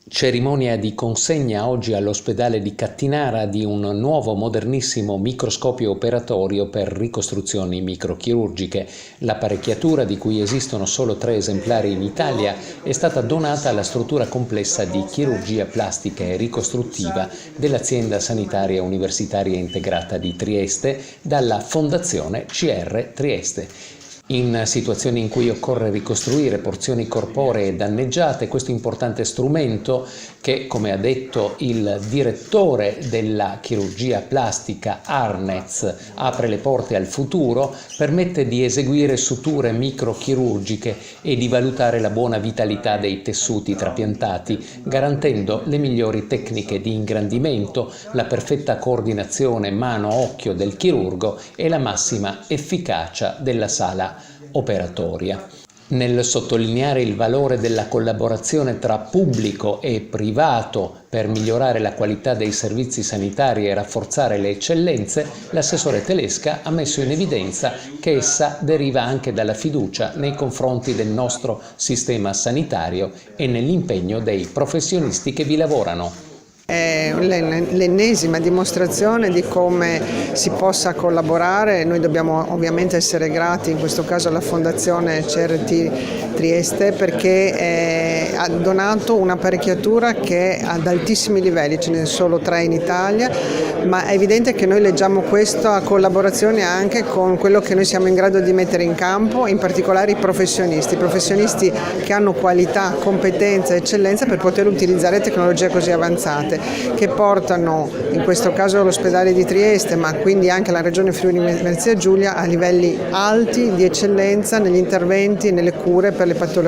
Cerimonia di consegna oggi all'ospedale di Cattinara di un nuovo modernissimo microscopio operatorio per ricostruzioni microchirurgiche. L'apparecchiatura, di cui esistono solo 3 esemplari in Italia, è stata donata alla struttura complessa di chirurgia plastica e ricostruttiva dell'Azienda Sanitaria Universitaria Integrata di Trieste dalla Fondazione CR Trieste. In situazioni in cui occorre ricostruire porzioni corporee danneggiate, questo importante strumento, che, come ha detto il direttore della chirurgia plastica Arnez, apre le porte al futuro, permette di eseguire suture microchirurgiche e di valutare la buona vitalità dei tessuti trapiantati, garantendo le migliori tecniche di ingrandimento, la perfetta coordinazione mano-occhio del chirurgo e la massima efficacia della sala operatoria. Nel sottolineare il valore della collaborazione tra pubblico e privato per migliorare la qualità dei servizi sanitari e rafforzare le eccellenze, l'assessore Telesca ha messo in evidenza che essa deriva anche dalla fiducia nei confronti del nostro sistema sanitario e nell'impegno dei professionisti che vi lavorano. È l'ennesima dimostrazione di come si possa collaborare. Noi dobbiamo ovviamente essere grati in questo caso alla Fondazione CRT Trieste perché ha donato un'apparecchiatura che è ad altissimi livelli, ce ne sono solo 3 in Italia, ma è evidente che noi leggiamo questo a collaborazione anche con quello che noi siamo in grado di mettere in campo, in particolare i professionisti che hanno qualità, competenza e eccellenza per poter utilizzare tecnologie così avanzate, che portano in questo caso l'ospedale di Trieste, ma quindi anche la regione Friuli Venezia Giulia, a livelli alti di eccellenza negli interventi e nelle cure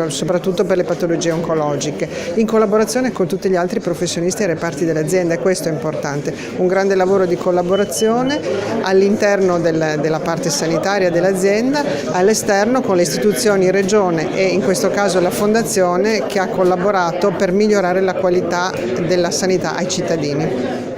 soprattutto per le patologie oncologiche, in collaborazione con tutti gli altri professionisti e reparti dell'azienda, e questo è importante. Un grande lavoro di collaborazione all'interno della parte sanitaria dell'azienda, all'esterno con le istituzioni, regione e in questo caso la Fondazione, che ha collaborato per migliorare la qualità della sanità ai cittadini.